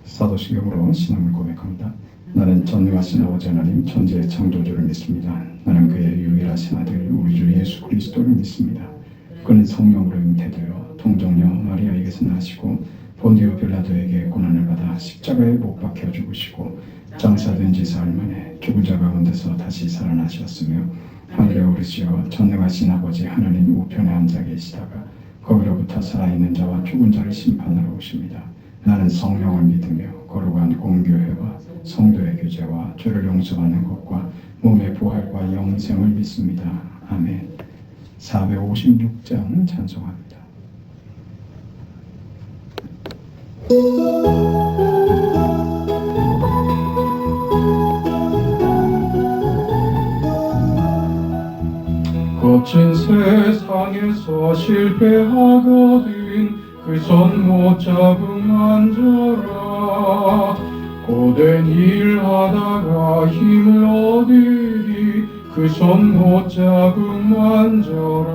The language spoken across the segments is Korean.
사도신경으로 신앙을 고백합니다. 나는 전능하신 아버지 하나님 천지의 창조주를 믿습니다. 나는 그의 유일하신 아들 우리 주 예수 그리스도를 믿습니다. 그는 성령으로 잉태되어 동정녀 마리아에게서 나시고 본디오 빌라도에게 고난을 받아 십자가에 못 박혀 죽으시고 장사된 지 사흘 만에 죽은 자 가운데서 다시 살아나셨으며 하늘에 오르시어 전능하신 아버지 하나님 우편에 앉아 계시다가 거기로부터 살아있는 자와 죽은 자를 심판하러 오십니다. 나는 성령을 믿으며 거룩한 공교회와 성도의 교제와 죄를 용서하는 것과 몸의 부활과 영생을 믿습니다. 아멘. 456장 찬송합니다. 거친 세상에서 실패하거든 그 손 못 잡음 만져라. 고된 일 하다가 힘을 얻으리 그 손 못 잡음 만져라.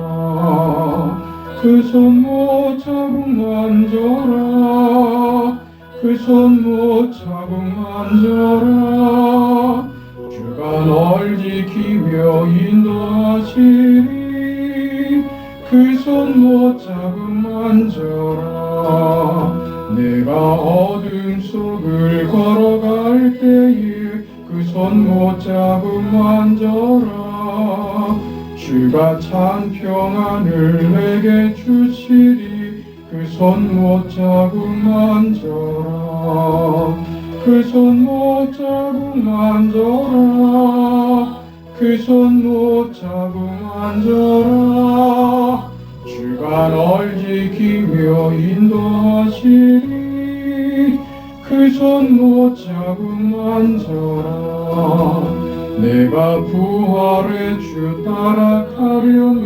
그 손 못 잡음 만져라. 그 손 못 잡음 만져라. 주가 널 지키며 인도하시리 그 손 못 잡음 만져라. 내가 어둠 속을 걸어갈 때에 그 손 못 잡음 만져라. 주가 참 평안을 내게 주시리 그 손 못 잡음 만져라. 그 손 못 잡음 만져라. 그 손 못 잡음 만져라. 주가 널 지키며 인도하시리 그 손 못 잡음 만져라. 내가 부활의 주 따라가려면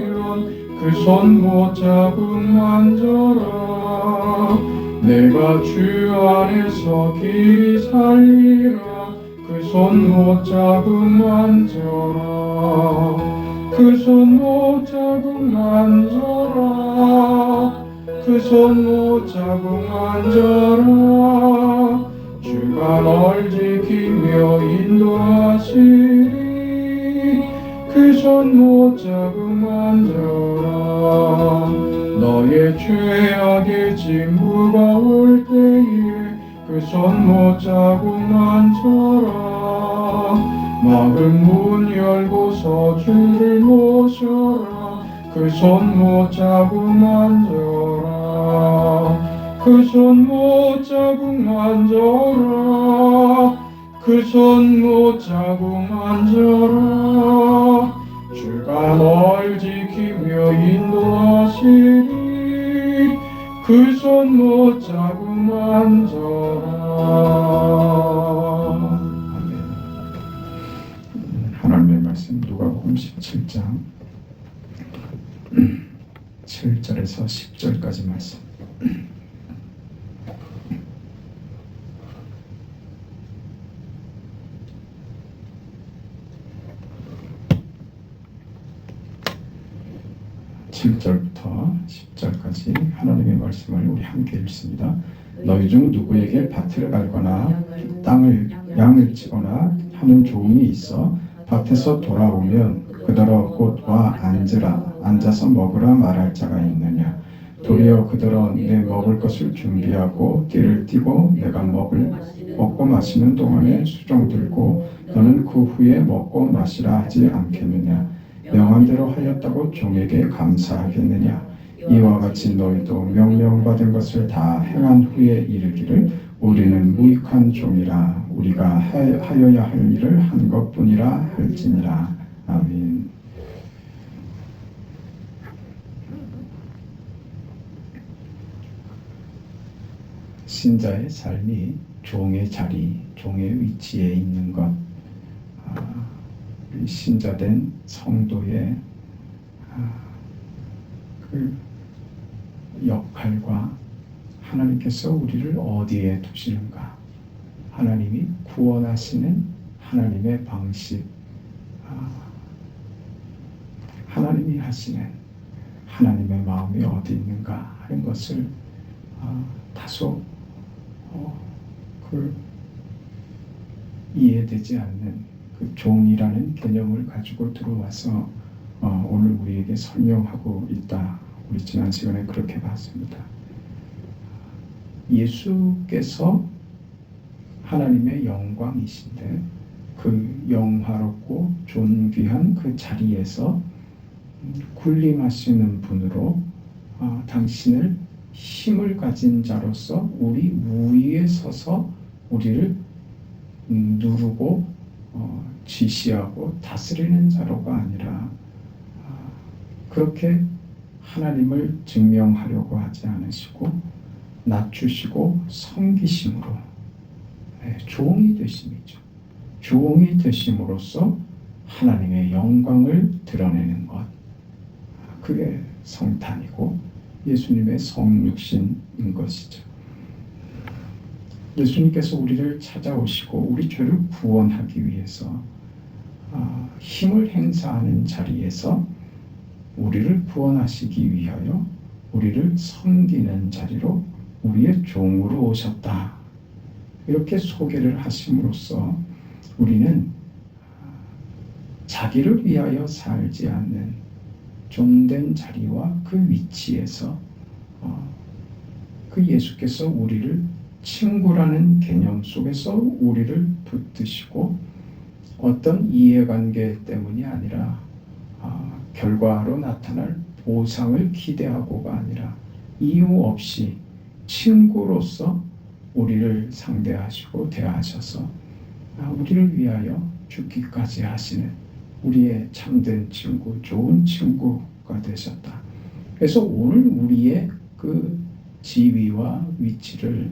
그 손 못 잡음 만져라. 내가 주 안에서 길이 살리라 그 손 못 잡음 만져라. 그 손 못 잡음 만져라. 그 손 못 잡음 만져라. 주가 널 지키며 인도하시리 그 손 못 잡음 만져라. 너의 죄악의 짐 무거울 때에 그 손 못 잡음 만져라. 마음 문 열고서 주를 모셔라. 그 손 못 잡음 만져라. 그 손 못 잡음 만져라. 그 손 못 잡음 만져라. 주가 널 지키며 인도하시리 그 손 못 잡음 만져라. 아멘. 하나님의 말씀 누가복음 17장 7절에서 10절까지 말씀. (7절부터) (10절까지) 하나님의 말씀을 우리 함께 읽습니다. 너희 중 누구에게 밭을 갈거나 양을 치거나 하는 종이 있어 밭에서 돌아오면 그더러 곧 와 앉아서 먹으라 말할 자가 있느냐? 도리어 그더러 내 먹을 것을 준비하고 띠를 띠고 내가 먹고 마시는 동안에 수종 들고 너는 그 후에 먹고 마시라 하지 않겠느냐? 명함대로 하였다고 종에게 감사하겠느냐? 이와 같이 너희도 명령받은 것을 다 행한 후에 이르기를 우리는 무익한 종이라 우리가 하여야 할 일을 한 것뿐이라 할지니라. 아멘. 신자의 삶이 종의 자리, 종의 위치에 있는 것, 신자된 성도의 그 역할과 하나님께서 우리를 어디에 두시는가, 하나님이 구원하시는 하나님의 방식, 하나님이 하시는 하나님의 마음이 어디 있는가 하는 것을 다소 그 이해되지 않는 그 종이라는 개념을 가지고 들어와서 오늘 우리에게 설명하고 있다. 우리 지난 시간에 그렇게 봤습니다. 예수께서 하나님의 영광이신데 그 영화롭고 존귀한 그 자리에서 군림하시는 분으로 당신을 힘을 가진 자로서 우리 우위에 서서 우리를 누르고 지시하고 다스리는 자로가 아니라 그렇게 하나님을 증명하려고 하지 않으시고 낮추시고 섬기심으로 종이 되심이죠. 종이 되심으로써 하나님의 영광을 드러내는 것, 그게 성탄이고 예수님의 성육신인 것이죠. 예수님께서 우리를 찾아오시고 우리 죄를 구원하기 위해서 힘을 행사하는 자리에서 우리를 구원하시기 위하여 우리를 섬기는 자리로 우리의 종으로 오셨다. 이렇게 소개를 하심으로써 우리는 자기를 위하여 살지 않는 종된 자리와 그 위치에서 그 예수께서 우리를 친구라는 개념 속에서 우리를 붙드시고 어떤 이해관계 때문이 아니라 결과로 나타날 보상을 기대하고가 아니라 이유 없이 친구로서 우리를 상대하시고 대하셔서 우리를 위하여 죽기까지 하시는 우리의 참된 친구, 좋은 친구가 되셨다. 그래서 오늘 우리의 그 지위와 위치를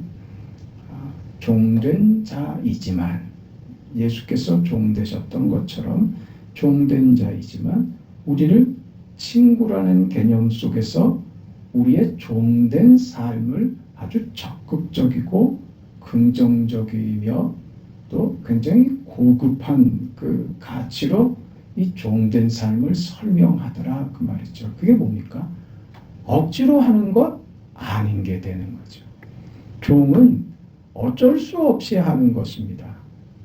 종된 자이지만 예수께서 종되셨던 것처럼 종된 자이지만 우리를 친구라는 개념 속에서 우리의 종된 삶을 아주 적극적이고 긍정적이며 또 굉장히 고급한 그 가치로 이 종된 삶을 설명하더라 그 말이죠. 그게 뭡니까? 억지로 하는 것 아닌 게 되는 거죠. 종은 어쩔 수 없이 하는 것입니다.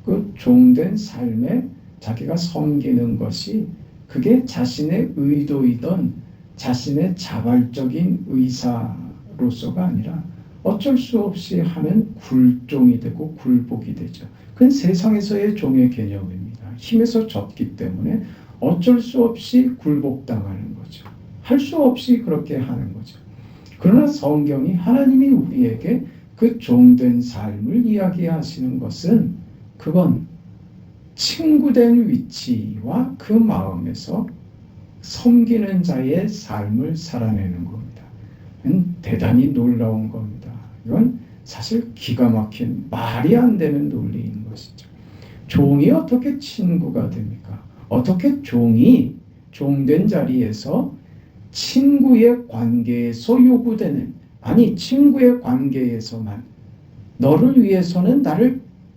그 종된 삶에 자기가 섬기는 것이 그게 자신의 의도이던 자신의 자발적인 의사로서가 아니라 어쩔 수 없이 하는 굴종이 되고 굴복이 되죠. 그건 세상에서의 종의 개념입니다. 힘에서 졌기 때문에 어쩔 수 없이 굴복당하는 거죠. 할 수 없이 그렇게 하는 거죠. 그러나 성경이 하나님이 우리에게 그 종된 삶을 이야기하시는 것은 그건 친구된 위치와 그 마음에서 섬기는 자의 삶을 살아내는 겁니다. 대단히 놀라운 겁니다. 이건 사실 기가 막힌 말이 안 되는 논리인 것이죠. 종이 어떻게 친구가 됩니까? 어떻게 종이 종된 자리에서 친구의 관계에서 요구되는 친구의 관계에서만 너를 위해서는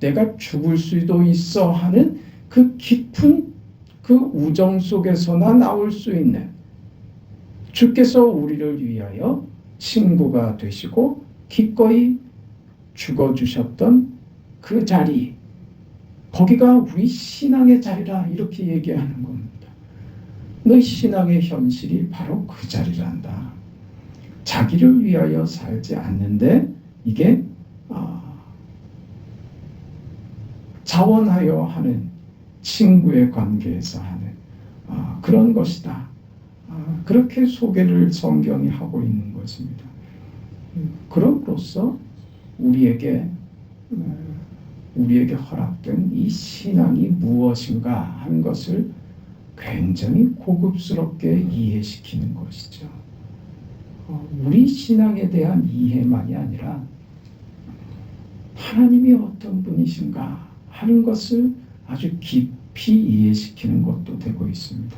내가 죽을 수도 있어 하는 그 깊은 그 우정 속에서나 나올 수 있는 주께서 우리를 위하여 친구가 되시고 기꺼이 죽어주셨던 그 자리, 거기가 우리 신앙의 자리라 이렇게 얘기하는 겁니다. 너희 신앙의 현실이 바로 그 자리란다. 자기를 위하여 살지 않는데 이게 자원하여 하는 친구의 관계에서 하는 그런 것이다. 그렇게 소개를 성경이 하고 있는 것입니다. 그럼으로써 우리에게 허락된 이 신앙이 무엇인가 하는 것을 굉장히 고급스럽게 이해시키는 것이죠. 우리 신앙에 대한 이해만이 아니라 하나님이 어떤 분이신가 하는 것을 아주 깊이 이해시키는 것도 되고 있습니다.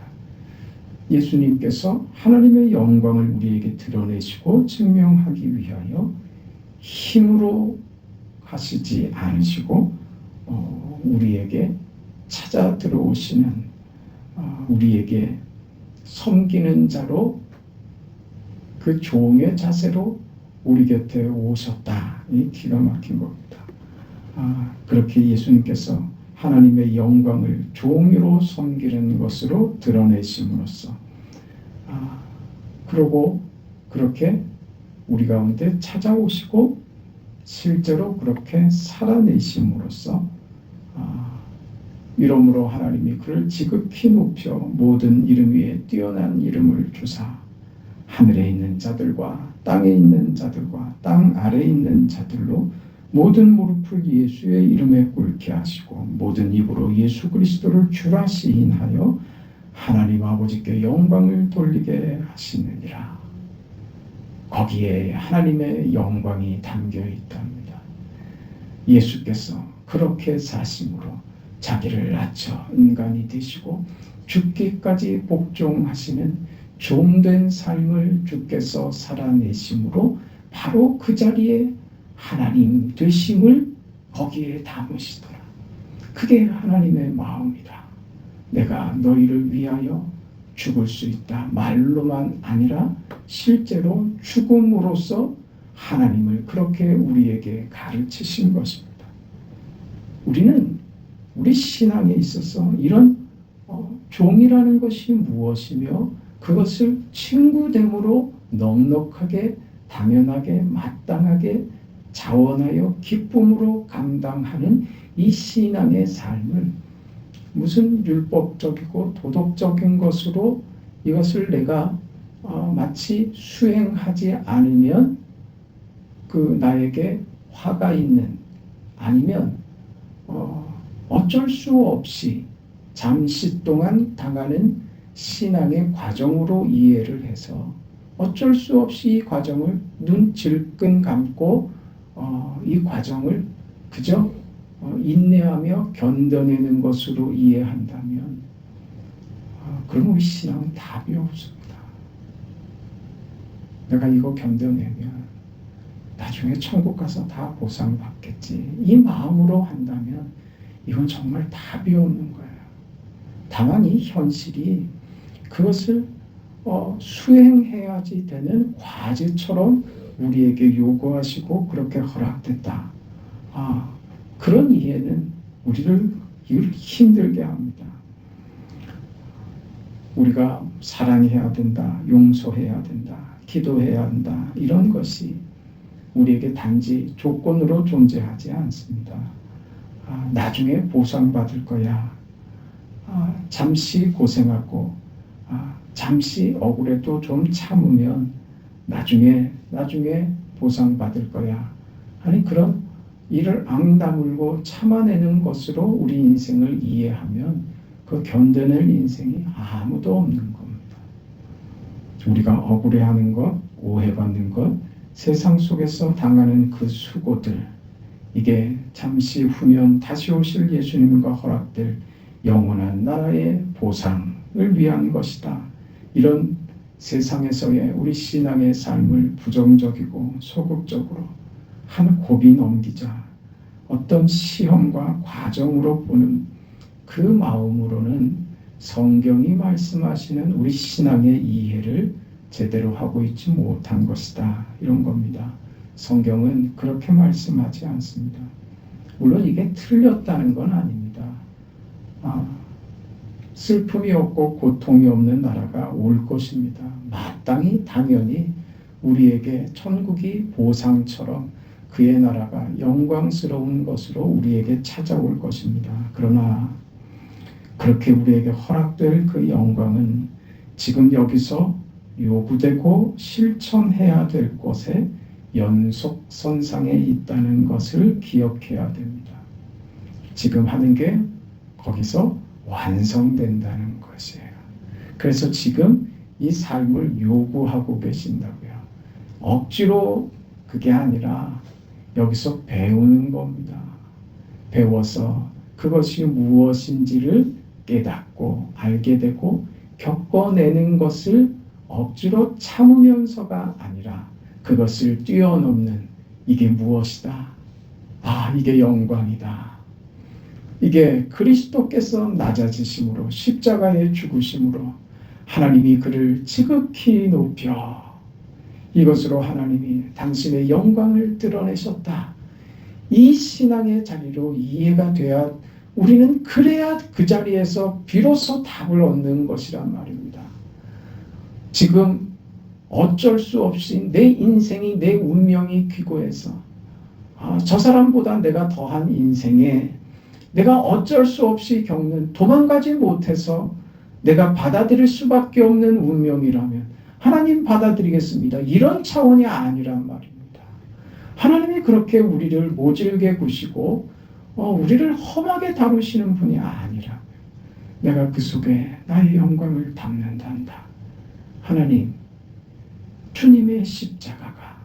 예수님께서 하나님의 영광을 우리에게 드러내시고 증명하기 위하여 힘으로 하시지 않으시고 우리에게 찾아 들어오시는 우리에게 섬기는 자로 그 종의 자세로 우리 곁에 오셨다. 이 기가 막힌 겁니다. 그렇게 예수님께서 하나님의 영광을 종으로 섬기는 것으로 드러내심으로써 그러고 그렇게 우리 가운데 찾아오시고 실제로 그렇게 살아내심으로써 이러므로 하나님이 그를 지극히 높여 모든 이름 위에 뛰어난 이름을 주사 하늘에 있는 자들과 땅에 있는 자들과 땅 아래에 있는 자들로 모든 무릎을 예수의 이름에 꿇게 하시고 모든 입으로 예수 그리스도를 주라 시인하여 하나님 아버지께 영광을 돌리게 하시느니라. 거기에 하나님의 영광이 담겨 있답니다. 예수께서 그렇게 사심으로 자기를 낮춰 인간이 되시고 죽기까지 복종하시는 종된 삶을 주께서 살아내심으로 바로 그 자리에 하나님 되심을 거기에 담으시더라. 그게 하나님의 마음이다. 내가 너희를 위하여 죽을 수 있다. 말로만 아니라 실제로 죽음으로써 하나님을 그렇게 우리에게 가르치신 것입니다. 우리는 우리 신앙에 있어서 이런 종이라는 것이 무엇이며 그것을 친구됨으로 넉넉하게 당연하게 마땅하게 자원하여 기쁨으로 감당하는 이 신앙의 삶을 무슨 율법적이고 도덕적인 것으로 이것을 내가 마치 수행하지 않으면 그 나에게 화가 있는 아니면 어쩔 수 없이 잠시 동안 당하는 신앙의 과정으로 이해를 해서 어쩔 수 없이 이 과정을 눈 질끈 감고 이 과정을 그저 인내하며 견뎌내는 것으로 이해한다면 그럼 우리 신앙은 답이 없습니다. 내가 이거 견뎌내면 나중에 천국 가서 다 보상받겠지. 이 마음으로 한다면 이건 정말 답이 없는 거예요. 다만 이 현실이 그것을 수행해야지 되는 과제처럼 우리에게 요구하시고 그렇게 허락됐다. 그런 이해는 우리를 힘들게 합니다. 우리가 사랑해야 된다, 용서해야 된다, 기도해야 한다. 이런 것이 우리에게 단지 조건으로 존재하지 않습니다. 나중에 보상받을 거야. 잠시 고생하고 잠시 억울해도 좀 참으면 나중에 보상받을 거야. 아니 그런 이를 앙다물고 참아내는 것으로 우리 인생을 이해하면 그 견뎌낼 인생이 아무도 없는 겁니다. 우리가 억울해하는 것, 오해받는 것, 세상 속에서 당하는 그 수고들, 이게 잠시 후면 다시 오실 예수님과 허락될 영원한 나라의 보상을 위한 것이다. 이런 세상에서의 우리 신앙의 삶을 부정적이고 소극적으로 한 곱이 넘기자 어떤 시험과 과정으로 보는 그 마음으로는 성경이 말씀하시는 우리 신앙의 이해를 제대로 하고 있지 못한 것이다. 이런 겁니다. 성경은 그렇게 말씀하지 않습니다. 물론 이게 틀렸다는 건 아닙니다. 슬픔이 없고 고통이 없는 나라가 올 것입니다. 마땅히 당연히 우리에게 천국이 보상처럼 그의 나라가 영광스러운 것으로 우리에게 찾아올 것입니다. 그러나 그렇게 우리에게 허락될 그 영광은 지금 여기서 요구되고 실천해야 될 곳에 연속선상에 있다는 것을 기억해야 됩니다. 지금 하는 게 거기서 완성된다는 것이에요. 그래서 지금 이 삶을 요구하고 계신다고요. 억지로 그게 아니라 여기서 배우는 겁니다. 배워서 그것이 무엇인지를 깨닫고 알게 되고 겪어내는 것을 억지로 참으면서가 아니라 그것을 뛰어넘는 이게 무엇이다. 이게 영광이다. 이게 그리스도께서 낮아지심으로 십자가에 죽으심으로 하나님이 그를 지극히 높여 이것으로 하나님이 당신의 영광을 드러내셨다. 이 신앙의 자리로 이해가 돼야 우리는 그래야 그 자리에서 비로소 답을 얻는 것이란 말입니다. 지금 어쩔 수 없이 내 인생이 내 운명이 귀고해서 저 사람보다 내가 더한 인생에 내가 어쩔 수 없이 겪는 도망가지 못해서 내가 받아들일 수밖에 없는 운명이라면 하나님 받아들이겠습니다. 이런 차원이 아니란 말입니다. 하나님이 그렇게 우리를 모질게 구시고 우리를 험하게 다루시는 분이 아니라 내가 그 속에 나의 영광을 담는단다. 하나님, 주님의 십자가가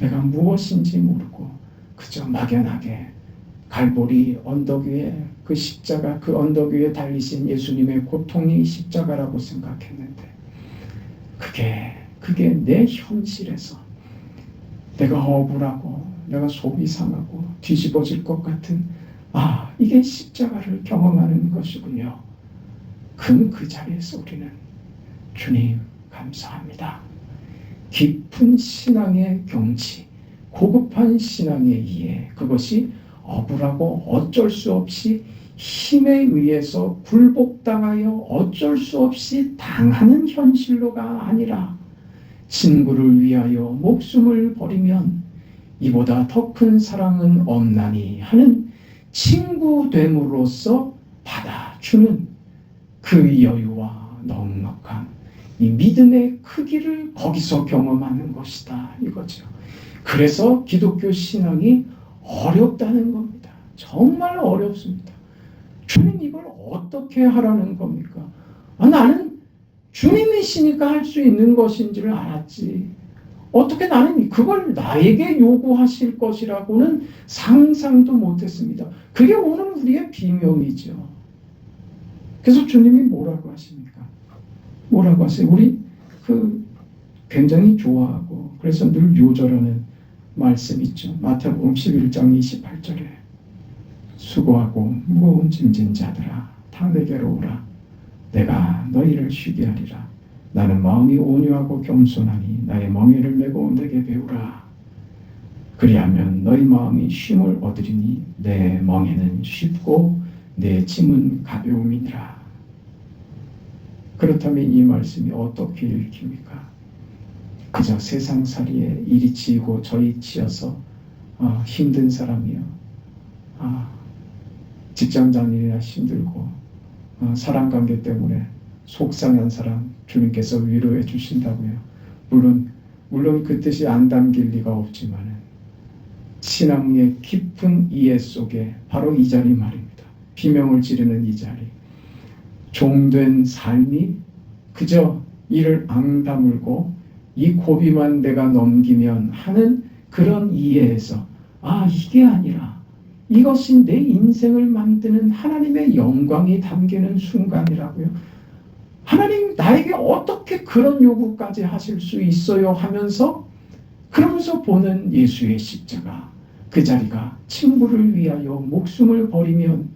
내가 무엇인지 모르고 그저 막연하게 갈보리 언덕 위에 그 십자가, 그 언덕 위에 달리신 예수님의 고통이 십자가라고 생각했는데 그게 내 현실에서 내가 억울하고 내가 속이 상하고 뒤집어질 것 같은 이게 십자가를 경험하는 것이군요. 그 자리에서 우리는 주님 감사합니다. 깊은 신앙의 경치, 고급한 신앙의 이해, 그것이 억울하고 어쩔 수 없이 힘에 의해서 굴복당하여 어쩔 수 없이 당하는 현실로가 아니라 친구를 위하여 목숨을 버리면 이보다 더 큰 사랑은 없나니 하는 친구됨으로써 받아주는 그 여유와 넉넉함, 이 믿음의 크기를 거기서 경험하는 것이다 이거죠. 그래서 기독교 신앙이 어렵다는 겁니다. 정말 어렵습니다. 주님 이걸 어떻게 하라는 겁니까? 나는 주님이시니까 할 수 있는 것인지를 알았지. 어떻게 나는 그걸 나에게 요구하실 것이라고는 상상도 못했습니다. 그게 오늘 우리의 비명이죠. 그래서 주님이 뭐라고 하십니까? 뭐라고 하세요? 우리 굉장히 좋아하고 그래서 늘 요절하는 말씀 있죠. 마태복음 11장 28절에 수고하고 무거운 짐진 자들아 다 내게로 오라. 내가 너희를 쉬게 하리라. 나는 마음이 온유하고 겸손하니 나의 멍에를 메고 내게 배우라. 그리하면 너희 마음이 쉼을 얻으리니 내 멍에는 쉽고 내 짐은 가벼움이니라. 그렇다면 이 말씀이 어떻게 읽힙니까? 그저 세상살이에 이리 치이고 저리 치여서 힘든 사람이요. 직장 다니느라 힘들고 사람관계 때문에 속상한 사람 주님께서 위로해 주신다고요. 물론 그 뜻이 안 담길 리가 없지만 신앙의 깊은 이해 속에 바로 이 자리 말입니다. 비명을 지르는 이 자리. 종된 삶이 그저 이를 앙다물고 이 고비만 내가 넘기면 하는 그런 이해에서 이게 아니라 이것이 내 인생을 만드는 하나님의 영광이 담기는 순간이라고요. 하나님 나에게 어떻게 그런 요구까지 하실 수 있어요 하면서 그러면서 보는 예수의 십자가, 그 자리가 친구를 위하여 목숨을 버리면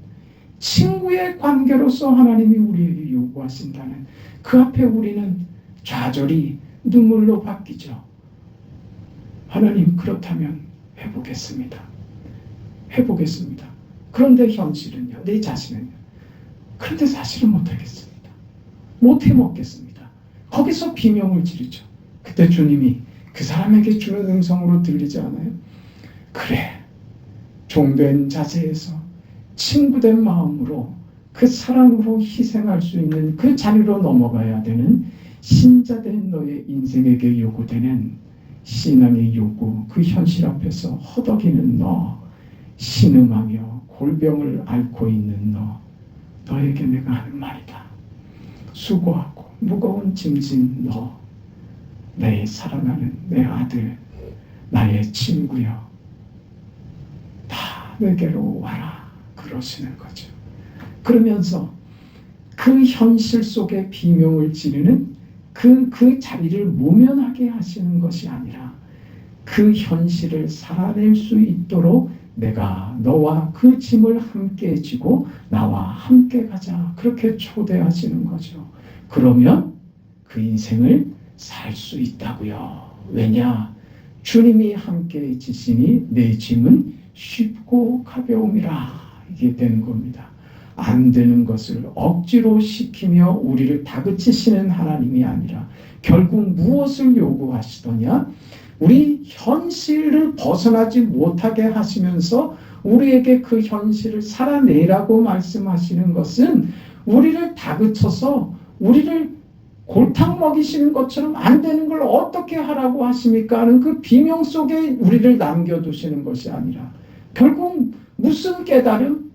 친구의 관계로서 하나님이 우리에게 요구하신다는 그 앞에 우리는 좌절이 눈물로 바뀌죠. 하나님 그렇다면 해보겠습니다. 그런데 현실은요, 내 자신은요. 그런데 사실은 못하겠습니다. 못해먹겠습니다. 거기서 비명을 지르죠. 그때 주님이 그 사람에게 주는 음성으로 들리지 않아요? 그래, 종된 자세에서 친구된 마음으로 그 사랑으로 희생할 수 있는 그 자리로 넘어가야 되는 신자된 너의 인생에게 요구되는 신앙의 요구, 그 현실 앞에서 허덕이는 너, 신음하며 골병을 앓고 있는 너에게 내가 하는 말이다. 수고하고 무거운 짐진 너, 내 사랑하는 내 아들, 나의 친구여, 다 내게로 와라. 그러시는 거죠. 그러면서 그 현실 속에 비명을 지르는 그 자리를 모면하게 하시는 것이 아니라 그 현실을 살아낼 수 있도록 내가 너와 그 짐을 함께 지고 나와 함께 가자. 그렇게 초대하시는 거죠. 그러면 그 인생을 살 수 있다고요. 왜냐? 주님이 함께 지시니 내 짐은 쉽고 가벼움이라 이게 되는 겁니다. 안 되는 것을 억지로 시키며 우리를 다그치시는 하나님이 아니라 결국 무엇을 요구하시더냐? 우리 현실을 벗어나지 못하게 하시면서 우리에게 그 현실을 살아내라고 말씀하시는 것은 우리를 다그쳐서 우리를 골탕 먹이시는 것처럼 안 되는 걸 어떻게 하라고 하십니까? 하는 그 비명 속에 우리를 남겨두시는 것이 아니라 결국 무슨 깨달음?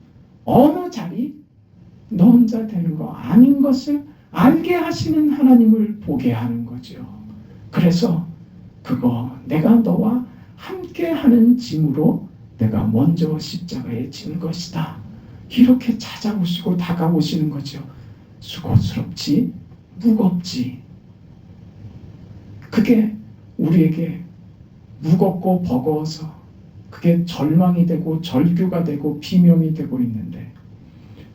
어느 자리? 너 혼자 되는 거 아닌 것을 알게 하시는 하나님을 보게 하는 거죠. 그래서 그거 내가 너와 함께하는 짐으로 내가 먼저 십자가에 진 것이다. 이렇게 찾아오시고 다가오시는 거죠. 수고스럽지, 무겁지. 그게 우리에게 무겁고 버거워서 그게 절망이 되고 절규가 되고 비명이 되고 있는데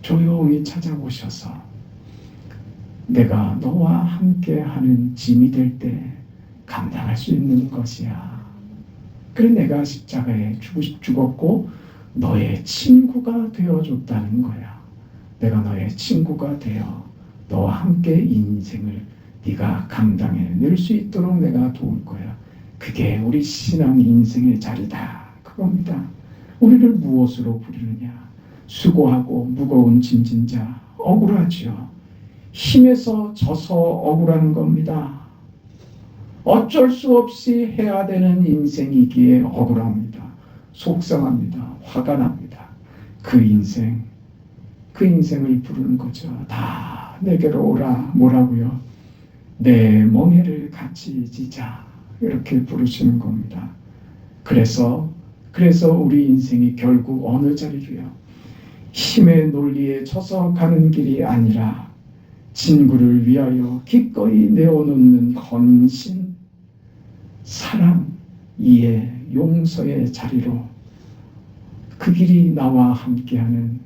조용히 찾아오셔서 내가 너와 함께하는 짐이 될 때 감당할 수 있는 것이야. 그래 내가 십자가에 죽었고 너의 친구가 되어줬다는 거야. 내가 너의 친구가 되어 너와 함께 인생을 네가 감당해낼 수 있도록 내가 도울 거야. 그게 우리 신앙 인생의 자리다. 그겁니다. 우리를 무엇으로 부르느냐? 수고하고 무거운 짐진 자, 억울하죠. 힘에서 져서 억울한 겁니다. 어쩔 수 없이 해야 되는 인생이기에 억울합니다. 속상합니다. 화가 납니다. 그 인생을 부르는 거죠. 다 내게로 오라. 뭐라고요? 내 멍에를 같이 지자. 이렇게 부르시는 겁니다. 그래서 우리 인생이 결국 어느 자리로요? 힘의 논리에 져서 가는 길이 아니라 진구를 위하여 기꺼이 내어놓는 헌신, 사랑, 이해, 용서의 자리로 그 길이 나와 함께하는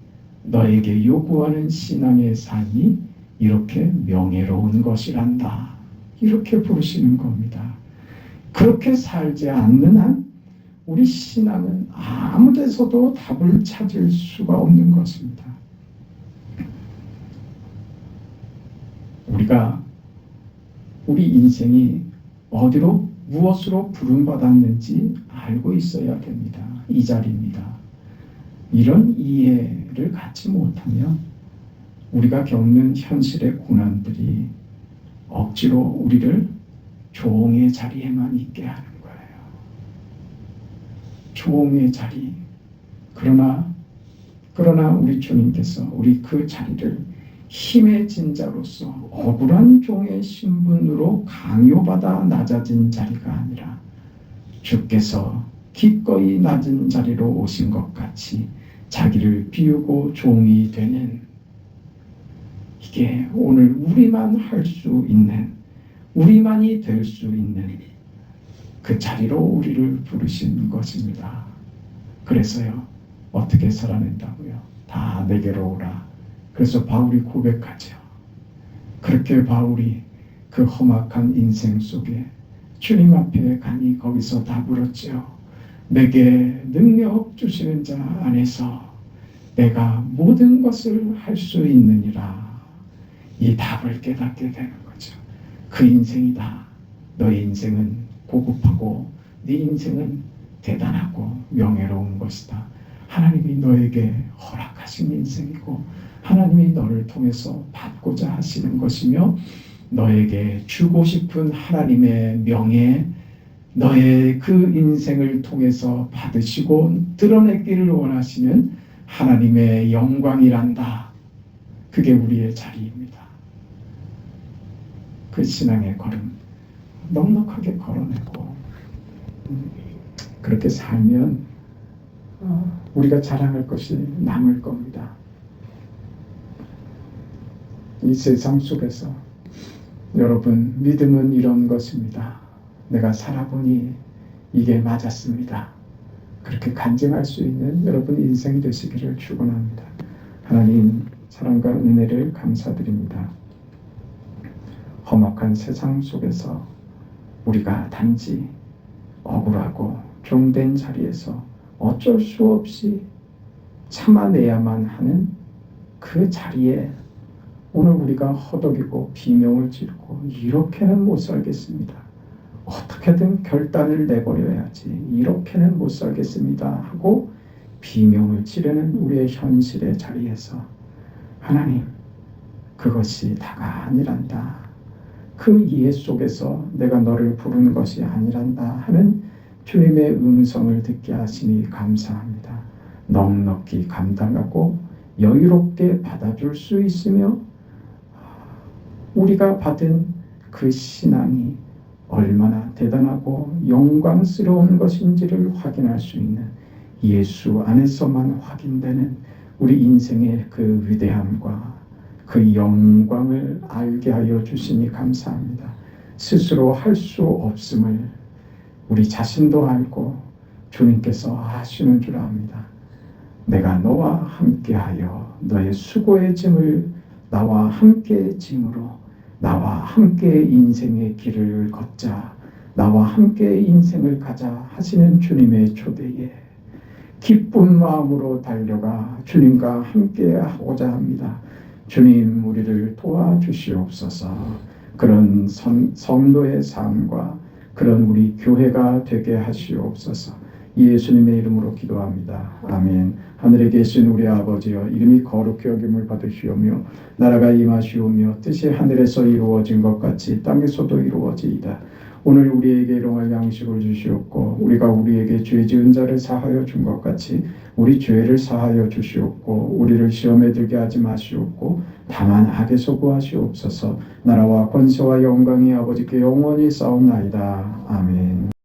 너에게 요구하는 신앙의 삶이 이렇게 명예로운 것이란다. 이렇게 부르시는 겁니다. 그렇게 살지 않는 한 우리 신앙은 아무 데서도 답을 찾을 수가 없는 것입니다. 우리 인생이 어디로 무엇으로 부름받았는지 알고 있어야 됩니다. 이 자리입니다. 이런 이해를 갖지 못하면 우리가 겪는 현실의 고난들이 억지로 우리를 종의 자리에만 있게 하는 거예요. 종의 자리. 그러나 우리 주님께서 우리 그 자리를 힘의 진자로서 억울한 종의 신분으로 강요받아 낮아진 자리가 아니라 주께서 기꺼이 낮은 자리로 오신 것 같이 자기를 비우고 종이 되는, 이게 오늘 우리만이 될 수 있는 그 자리로 우리를 부르신 것입니다. 그래서요, 어떻게 살아낸다고요? 다 내게로 오라. 그래서 바울이 고백하죠. 그렇게 바울이 그 험악한 인생 속에 주님 앞에 가니 거기서 다 물었죠. 내게 능력 주시는 자 안에서 내가 모든 것을 할 수 있느니라. 이 답을 깨닫게 되는 거죠. 그 인생이다. 너의 인생은 고급하고 네 인생은 대단하고 명예로운 것이다. 하나님이 너에게 허락하신 인생이고 하나님이 너를 통해서 받고자 하시는 것이며 너에게 주고 싶은 하나님의 명예, 너의 그 인생을 통해서 받으시고 드러내기를 원하시는 하나님의 영광이란다. 그게 우리의 자리입니다. 그 신앙의 걸음 넉넉하게 걸어내고 그렇게 살면 우리가 자랑할 것이 남을 겁니다. 이 세상 속에서 여러분, 믿음은 이런 것입니다. 내가 살아보니 이게 맞았습니다. 그렇게 간증할 수 있는 여러분 인생 되시기를 축원합니다. 하나님 사랑과 은혜를 감사드립니다. 험악한 세상 속에서 우리가 단지 억울하고 종된 자리에서 어쩔 수 없이 참아내야만 하는 그 자리에 오늘 우리가 허덕이고 비명을 지르고 이렇게는 못 살겠습니다. 어떻게든 결단을 내버려야지. 이렇게는 못 살겠습니다. 하고 비명을 지르는 우리의 현실의 자리에서 하나님, 그것이 다가 아니란다. 그 이해 속에서 내가 너를 부르는 것이 아니란다 하는 주님의 음성을 듣게 하시니 감사합니다. 넉넉히 감당하고 여유롭게 받아줄 수 있으며 우리가 받은 그 신앙이 얼마나 대단하고 영광스러운 것인지를 확인할 수 있는 예수 안에서만 확인되는 우리 인생의 그 위대함과 그 영광을 알게 하여 주시니 감사합니다. 스스로 할 수 없음을 우리 자신도 알고 주님께서 하시는 줄 압니다. 내가 너와 함께하여 너의 수고의 짐을 나와 함께 짐으로 나와 함께 인생의 길을 걷자, 나와 함께 인생을 가자 하시는 주님의 초대에 기쁜 마음으로 달려가 주님과 함께 하고자 합니다. 주님, 우리를 도와주시옵소서. 그런 성도의 삶과 그런 우리 교회가 되게 하시옵소서. 예수님의 이름으로 기도합니다. 아멘. 하늘에 계신 우리 아버지여, 이름이 거룩히 여김을 받으시오며 나라가 임하시오며 뜻이 하늘에서 이루어진 것 같이 땅에서도 이루어지이다. 오늘 우리에게 일용할 양식을 주시옵고 우리가 우리에게 죄 지은 자를 사하여 준 것 같이 우리 죄를 사하여 주시옵고 우리를 시험에 들게 하지 마시옵고 다만 악에서 구하시옵소서. 나라와 권세와 영광이 아버지께 영원히 싸움나이다. 아멘.